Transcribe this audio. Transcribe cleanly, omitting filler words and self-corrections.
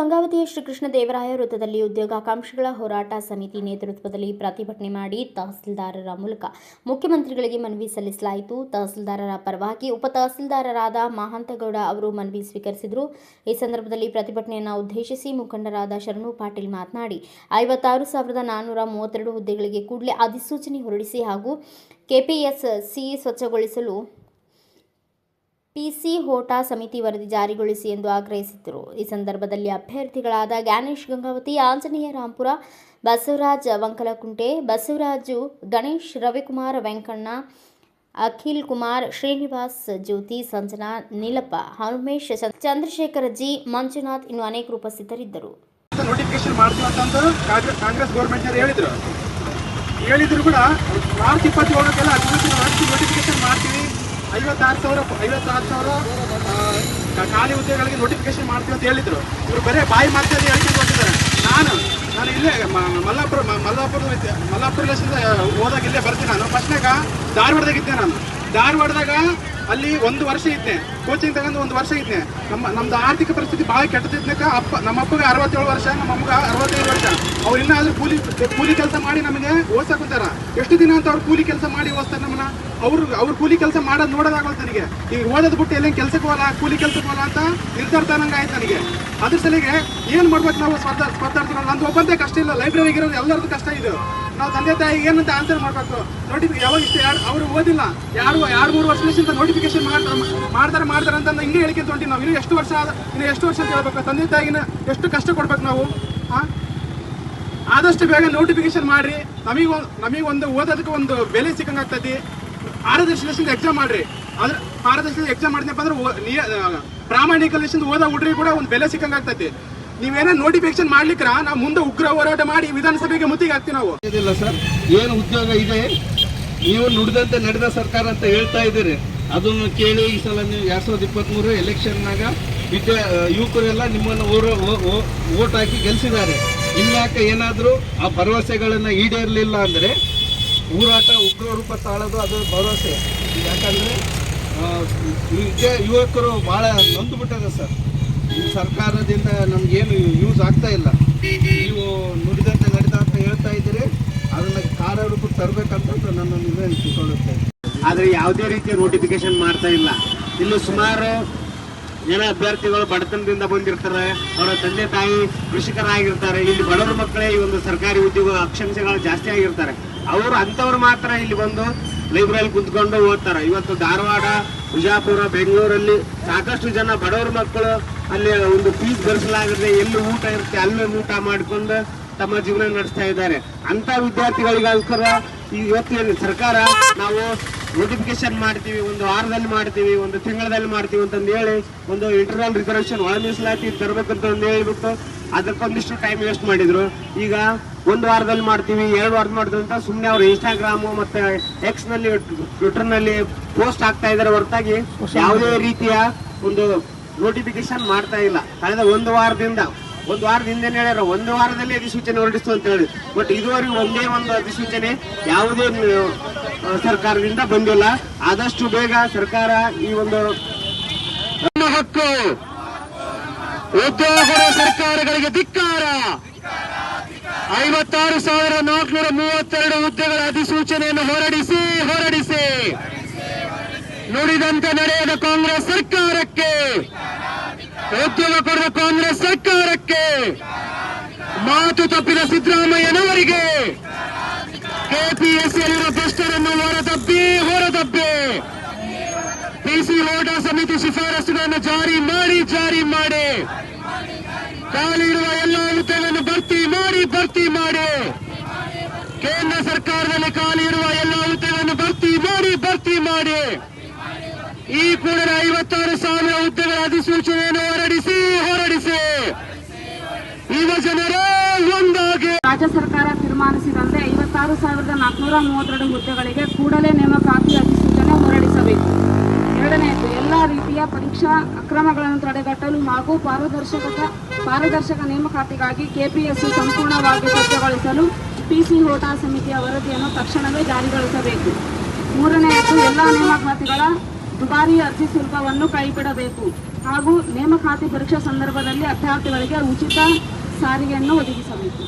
ಗಂಗಾವತಿಯ ಶ್ರೀಕೃಷ್ಣ ದೇವರಾಯ ವೃತ್ತದಲ್ಲಿ ಉದ್ಯೋಗಾಕಾಂಕ್ಷಿಗಳ ಹೋರಾಟ ಸಮಿತಿ ನೇತೃತ್ವದಲ್ಲಿ ಪ್ರತಿಭಟನೆ ಮಾಡಿ ತಹಸೀಲ್ದಾರರ ಮೂಲಕ ಮುಖ್ಯಮಂತ್ರಿಗಳಿಗೆ ಮನವಿ ಸಲ್ಲಿಸಲಾಯಿತು. ತಹಸೀಲ್ದಾರರ ಪರವಾಗಿ ಉಪ ತಹಸೀಲ್ದಾರರಾದ ಮಹಾಂತಗೌಡ ಅವರು ಮನವಿ ಸ್ವೀಕರಿಸಿದರು. ಈ ಸಂದರ್ಭದಲ್ಲಿ ಪ್ರತಿಭಟನೆಯನ್ನು ಉದ್ದೇಶಿಸಿ ಮುಖಂಡರಾದ ಶರಣು ಪಾಟೀಲ್ ಮಾತನಾಡಿ 56,432 ಹುದ್ದೆಗಳಿಗೆ ಕೂಡಲೇ ಅಧಿಸೂಚನೆ ಹೊರಡಿಸಿ ಹಾಗೂ ಕೆಪಿಎಸ್ಸಿ ಸ್ವಚ್ಛಗೊಳಿಸಲು ಪಿಸಿ ಹೋಟಾ ಸಮಿತಿ ವರದಿ ಜಾರಿಗೊಳಿಸಿ ಎಂದು ಆಗ್ರಹಿಸಿದರು. ಈ ಸಂದರ್ಭದಲ್ಲಿ ಅಭ್ಯರ್ಥಿಗಳಾದ ಜ್ಞಾನೇಶ್ ಗಂಗಾವತಿ, ಆಂಜನೇಯ ರಾಂಪುರ, ಬಸವರಾಜ್ ವಂಕಲಕುಂಟೆ, ಬಸವರಾಜು, ಗಣೇಶ್, ರವಿಕುಮಾರ್, ವೆಂಕಣ್ಣ, ಅಖಿಲ್ ಕುಮಾರ್, ಶ್ರೀನಿವಾಸ್, ಜ್ಯೋತಿ, ಸಂಜನಾ, ನೀಲಪ್ಪ, ಹನುಮೇಶ್, ಚಂದ್ರಶೇಖರ್ ಜಿ, ಮಂಜುನಾಥ್ ಇನ್ನು ಅನೇಕರು ಉಪಸ್ಥಿತರಿದ್ದರು. ನೋಟಿಫಿಕೇಶನ್ ಮಾಡ್ತೀವಿ ಅಂತ ಕಾಂಗ್ರೆಸ್ ಗೌರ್ಮೆಂಟ್ ಹೇಳಿದ್ರು ಕೂಡ ಮಾರ್ಚ್ 27 ನೋಟಿಫಿಕೇಶನ್ ಮಾಡ್ತೀವಿ, 56,000 ಖಾಲಿ ಹುದ್ದೆಗಳಿಗೆ ನೋಟಿಫಿಕೇಶನ್ ಮಾಡ್ತೀವಿ ಅಂತ ಹೇಳಿದ್ರು. ಇವರು ಬರೀ ಬಾಯಿ ಮಾತಲ್ಲಿ ಹೇಳ್ಕೊಂಡು ಹೋಗಿದ್ದಾರೆ. ನಾನು ಇಲ್ಲೇ ಮಲ್ಲಾಪುರದಿಂದ ಹೋದಾಗ ಇಲ್ಲೇ ಬರ್ತೀನಿ. ನಾನು ಫಸ್ಟ್ನಾಗ ಧಾರವಾಡದಾಗಿದ್ದೆ. ಧಾರವಾಡದಾಗ ಅಲ್ಲಿ 1 ವರ್ಷ ಇದ್ದೆ, ಕೋಚಿಂಗ್ ತಗೊಂಡು 1 ವರ್ಷ ಇದ್ದೆ. ನಮ್ದು ಆರ್ಥಿಕ ಪರಿಸ್ಥಿತಿ ಭಾಳ ಕೆಟ್ಟದಿದ್ನಕ ನಮ್ಮ ಅಪ್ಪಗೆ 67 ವರ್ಷ, ನಮ್ಮ ಅಮ್ಮಗೆ 65 ವರ್ಷ. ಅವ್ರು ಇನ್ನಾದ್ರೂ ಕೂಲಿ ಕೆಲಸ ಮಾಡಿ ನಮಗೆ ಓದ್ಸಕುಂತಾರ. ಎಷ್ಟು ದಿನ ಅಂತ ಅವ್ರು ಕೂಲಿ ಕೆಲಸ ಮಾಡಿ ಓದ್ತಾರೆ ನಮ್ಮನ್ನ. ಅವ್ರು ಕೂಲಿ ಕೆಲಸ ಮಾಡೋದು ನೋಡೋದಾಗಲ್ಲ ನನಗೆ. ಈಗ ಓದೋದು ಬಿಟ್ಟು ಎಲ್ಲ ಕೆಲಸಕ್ಕೆ ಹೋಗಲ್ಲ, ಕೂಲಿ ಕೆಲಸಕ್ಕೆ ಹೋಗಲ್ಲ ಅಂತ ನಿರ್ಧಾರ ಆಯ್ತು ನನಗೆ. ಅದ್ರ ಸಲಿಗೆ ಏನು ಮಾಡ್ಬೇಕು ನಾವು ಸ್ಪರ್ಧಾರ್ಥಿಗಳು? ನಂದು ಒಬ್ಬಂದೇ ಕಷ್ಟ ಇಲ್ಲ, ಲೈಬ್ರರಿಗೆ ಇರೋದು ಎಲ್ಲರದ್ದು ಕಷ್ಟ ಇದೆ. ನಾವು ತಂದೆ ತಾಯಿ ಏನಂತ ಆನ್ಸರ್ ಮಾಡಬೇಕು? ಯಾವಾಗ ಇಷ್ಟ ಅವರು ಓದಿಲ್ಲ, 2-3 ವರ್ಷದಿಂದ ನೋಟಿಫಿಕೇಶನ್ ಮಾಡ್ತಾರೆ ಅಂತ ಹಿಂಗೆ ಹೇಳಿಕೆ ತೊಗೊಂಡು ನಾವು ಇನ್ನು ಎಷ್ಟು ವರ್ಷ ಅಂತ ಹೇಳ್ಬೇಕು? ತಂದೆ ತಾಯಿನ ಎಷ್ಟು ಕಷ್ಟ ಕೊಡ್ಬೇಕು ನಾವು? ಆದಷ್ಟು ಬೇಗ ನೋಟಿಫಿಕೇಶನ್ ಮಾಡ್ರಿ. ನಮಗೊಂದು ಓದೋದಕ್ಕೆ ಒಂದು ಬೆಲೆ ಸಿಕ್ಕಂಗಾಗ್ತೈತಿ. ಪಾರದರ್ಶಕದಿಂದ ಎಕ್ಸಾಮ್ ಮಾಡ್ರಿ. ಅದ್ರ ಪಾರದರ್ಶಕ ಎಕ್ಸಾಮ್ ಮಾಡಿದ್ನಪ್ಪ ಅಂದ್ರೆ ಪ್ರಾಮಾಣಿಕಲಿಸಿಂದ ಓದೋ ಹುಡ್ರಿಗೆ ಕೂಡ ಒಂದು ಬೆಲೆ ಸಿಕ್ಕಂಗಾಗ್ತೈತಿ. ನೀವೇನೋ ನೋಟಿಫಿಕೇಶನ್ ಮಾಡ್ಲಿಕ್ರ ನಾವು ಮುಂದೆ ಉಗ್ರ ಹೋರಾಟ ಮಾಡಿ ವಿಧಾನಸಭೆಗೆ ಮುತ್ತಿಗೆ ಹಾಕ್ತೀವಿ ನಾವು. ಇಲ್ಲ ಸರ್, ಏನು ಉದ್ಯೋಗ ಇದೆ, ನೀವು ನುಡಿದಂತೆ ನಡೆದ ಸರ್ಕಾರ ಅಂತ ಹೇಳ್ತಾ ಇದ್ದೀರಿ. ಅದನ್ನು ಕೇಳಿ ಈ ಸಲ ನೀವು 2023 ಎಲೆಕ್ಷನ್ನಾಗ ಯುವಕರೆಲ್ಲ ನಿಮ್ಮನ್ನು ವೋಟ್ ಹಾಕಿ ಗೆಲ್ಸಿದ್ದಾರೆ. ಇನ್ಯಾಕೆ ಏನಾದರೂ ಆ ಭರವಸೆಗಳನ್ನು ಈಡೇರಲಿಲ್ಲ ಅಂದರೆ ಹೋರಾಟ ಉಗ್ರ ರೂಪ ತಾಳೋದು ಅದು ಭರವಸೆ. ಯಾಕಂದರೆ ಯುವಕರು ಭಾಳ ನೊಂದು ಬಿಟ್ಟದೆ ಸರ್. ಈ ಸರ್ಕಾರದಿಂದ ನಮಗೇನು ಯೂಸ್ ಆಗ್ತಾ ಇಲ್ಲ. ನೀವು ನುಡಿದಂತೆ ನಡೆದ ಅಂತ ಹೇಳ್ತಾ ಇದ್ದೀರಿ, ಅದನ್ನು ಕಾರ್ಯರೂಪಕ್ಕೆ ತರಬೇಕಂತ ನನ್ನ ವಿನಂತಿಕೊಳ್ಳುತ್ತೆ. ಆದರೆ ಯಾವುದೇ ರೀತಿಯ ನೋಟಿಫಿಕೇಶನ್ ಮಾಡ್ತಾ ಇಲ್ಲ. ಇಲ್ಲಿ ಸುಮಾರು ಜನ ಅಭ್ಯರ್ಥಿಗಳು ಬಡತನದಿಂದ ಬಂದಿರ್ತಾರೆ, ಅವರ ತಂದೆ ತಾಯಿ ಕೃಷಿಕರಾಗಿರ್ತಾರೆ. ಇಲ್ಲಿ ಬಡವರ ಮಕ್ಕಳೇ ಈ ಒಂದು ಸರ್ಕಾರಿ ಉದ್ಯೋಗ ಅಕ್ಷಾಂಶಗಳು ಜಾಸ್ತಿ ಆಗಿರ್ತಾರೆ. ಅಂಥವ್ರು ಮಾತ್ರ ಇಲ್ಲಿ ಬಂದು ಲೈಬ್ರರಿ ಕುಂತ್ಕೊಂಡು ಓದ್ತಾರೆ. ಇವತ್ತು ಧಾರವಾಡ, ಬಿಜಾಪುರ, ಬೆಂಗಳೂರಲ್ಲಿ ಸಾಕಷ್ಟು ಜನ ಬಡವರ ಮಕ್ಕಳು ಅಲ್ಲಿ ಒಂದು ಫೀಸ್ ಭರಿಸಲಾಗದೆ ಎಲ್ಲಿ ಊಟ ಇರುತ್ತೆ ಅಲ್ಲೇ ಊಟ ಮಾಡಿಕೊಂಡು ತಮ್ಮ ಜೀವನ ನಡೆಸ್ತಾ ಇದ್ದಾರೆ. ಅಂತ ವಿದ್ಯಾರ್ಥಿಗಳಿಗೋಸ್ಕರ ಇವತ್ತು ಸರ್ಕಾರ ನಾವು ನೋಟಿಫಿಕೇಶನ್ ಮಾಡ್ತೀವಿ, 1 ವಾರದಲ್ಲಿ ಮಾಡ್ತೀವಿ, 1 ತಿಂಗಳಲ್ಲಿ ಮಾಡ್ತೀವಿ ಅಂತಂದು ಹೇಳಿ ಒಂದು ಇಂಟರ್ನಲ್ ರಿಸರ್ವೇಶನ್ ಒಳ ಮೀಸಲಾತಿ ತರಬೇಕಂತ ಹೇಳ್ಬಿಟ್ಟು ಅದಕ್ಕೊಂದಿಷ್ಟು ಟೈಮ್ ವೇಸ್ಟ್ ಮಾಡಿದ್ರು. ಈಗ 1 ವಾರದಲ್ಲಿ ಮಾಡ್ತೀವಿ, 2 ವಾರದಲ್ಲಿ ಮಾಡ್ತೀವಿ ಅಂತ ಸುಮ್ಮನೆ ಅವರು ಇನ್ಸ್ಟಾಗ್ರಾಮು ಮತ್ತೆ ಎಕ್ಸ್ ನಲ್ಲಿ, ಟ್ವಿಟರ್ ನಲ್ಲಿ ಪೋಸ್ಟ್ ಆಗ್ತಾ ಇದ್ದಾರೆ ಹೊರತಾಗಿ ಯಾವುದೇ ರೀತಿಯ ಒಂದು ನೋಟಿಫಿಕೇಶನ್ ಮಾಡ್ತಾ ಇಲ್ಲ. ಕಳೆದ 1 ವಾರದಿಂದ ಹೇಳ್ಯಾರ 1 ವಾರದಲ್ಲಿ ಅಧಿಸೂಚನೆ ಹೊರಡಿಸ್ತು ಅಂತ ಹೇಳಿ. ಬಟ್ ಇದುವರೆಗೂ ಒಂದೇ ಒಂದು ಅಧಿಸೂಚನೆ ಯಾವುದೇ ಸರ್ಕಾರದಿಂದ ಬಂದಿಲ್ಲ. ಆದಷ್ಟು ಬೇಗ ಸರ್ಕಾರ ಈ ಒಂದು ಹಕ್ಕು ಉದ್ಯೋಗದ ಸರ್ಕಾರಗಳಿಗೆ ಧಿಕ್ಕಾರ. 56,432 ಹುದ್ದೆಗಳ ಅಧಿಸೂಚನೆಯನ್ನು ಹೊರಡಿಸಿ ನುಡಿದಂತೆ ನಡೆಯದ ಕಾಂಗ್ರೆಸ್ ಸರ್ಕಾರಕ್ಕೆ, ಉದ್ಯೋಗ ಕೊಡುವ ಕಾಂಗ್ರೆಸ್ ಸರ್ಕಾರಕ್ಕೆ, ಮಾತು ತಪ್ಪಿದ ಸಿದ್ದರಾಮಯ್ಯನವರಿಗೆ, ಕೆಪಿಎಸ್ಸಿಯಲ್ಲಿರುವ ಭ್ರಷ್ಟರನ್ನು ಹೊರದಬ್ಬಿ ಪಿಸಿ ಹೋಟಾ ಸಮಿತಿ ಶಿಫಾರಸುಗಳನ್ನು ಜಾರಿ ಮಾಡಿ ಖಾಲಿ ಇರುವ ಎಲ್ಲ ಹುದ್ದೆಗಳನ್ನು ಭರ್ತಿ ಮಾಡಿ ಕೇಂದ್ರ ಸರ್ಕಾರದಲ್ಲಿ ಖಾಲಿ ಇರುವ ಎಲ್ಲ ಹುದ್ದೆಗಳನ್ನು ಭರ್ತಿ ಮಾಡಿ ಈ ಕೂಡಲೇ 56,000 ಹುದ್ದೆಗಳ ಅಧಿಸೂಚನೆಯನ್ನು ಹೊರಡಿಸಿ ಯುವ ಜನರೇ ಒಂದಾಗಿ. ರಾಜ್ಯ ಸರ್ಕಾರ ತೀರ್ಮಾನಿಸಿದಂತೆ 56,432 ಹುದ್ದೆಗಳಿಗೆ ಕೂಡಲೇ ನೇಮಕಾತಿ ಅಧಿಸೂಚನೆ ಹೊರಡಿಸಬೇಕು. 2ನೇದು, ಎಲ್ಲ ರೀತಿಯ ಪರೀಕ್ಷಾ ಅಕ್ರಮಗಳನ್ನು ತಡೆಗಟ್ಟಲು ಹಾಗೂ ಪಾರದರ್ಶಕ ನೇಮಕಾತಿಗಾಗಿ ಕೆಪಿಎಸ್ಸಿ ಸಂಪೂರ್ಣವಾಗಿ ಸ್ವಚ್ಛಗೊಳಿಸಲು ಪಿಸಿ ಹೋಟಾ ಸಮಿತಿಯ ವರದಿಯನ್ನು ತಕ್ಷಣವೇ ಜಾರಿಗೊಳಿಸಬೇಕು. 3ನೇದು, ಎಲ್ಲ ನೇಮಕಾತಿಗಳ ದುಬಾರಿ ಅರ್ಜಿ ಶುಲ್ಕವನ್ನು ಕೈಬಿಡಬೇಕು. ಹಾಗೂ ನೇಮಕಾತಿ ಪರೀಕ್ಷಾ ಸಂದರ್ಭದಲ್ಲಿ ಅಭ್ಯರ್ಥಿಗಳಿಗೆ ಉಚಿತ ಸಾರಿಗೆಯನ್ನು ಒದಗಿಸಬೇಕು.